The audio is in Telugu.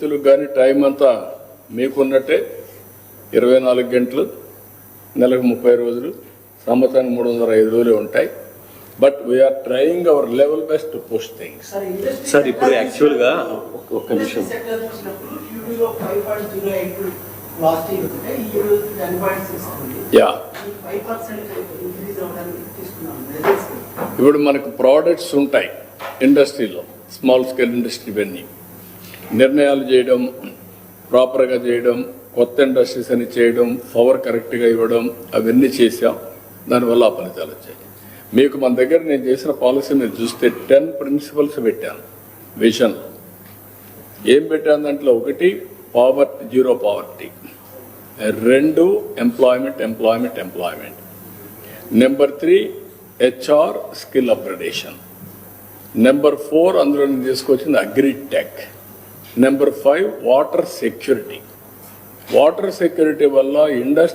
వ్యక్తులకు కానీ టైం అంతా మీకున్నట్టే 24 గంటలు, నెలకు 30 రోజులు, సంవత్సరానికి 305 రోజులు ఉంటాయి. But we are trying our level best to push things. Sir ఇప్పుడు యాక్చువల్గా ఒక్క నిమిషం యా, ఇప్పుడు మనకు ప్రోడక్ట్స్ ఉంటాయి ఇండస్ట్రీలో, స్మాల్ స్కేల్ ఇండస్ట్రీ, ఇవన్నీ నిర్ణయాలు చేయడం, ప్రాపర్గా చేయడం, కొత్త ఇండస్ట్రీస్ అని చేయడం, పవర్ కరెక్ట్గా ఇవ్వడం, అవన్నీ చేసాం. దానివల్ల ఆ ఫలితాలు వచ్చాయి. మీకు మన దగ్గర నేను చేసిన పాలసీ మీరు చూస్తే 10 ప్రిన్సిపల్స్ పెట్టాను. విజన్ ఏం పెట్టాను దాంట్లో? 1 poverty, zero poverty. 2 employment. Number 3 HR skill upgradation. Number 4 అందులో నేను తీసుకొచ్చింది agritech. Number 5 water security. Water security వల్ల ఇండస్ట్రీ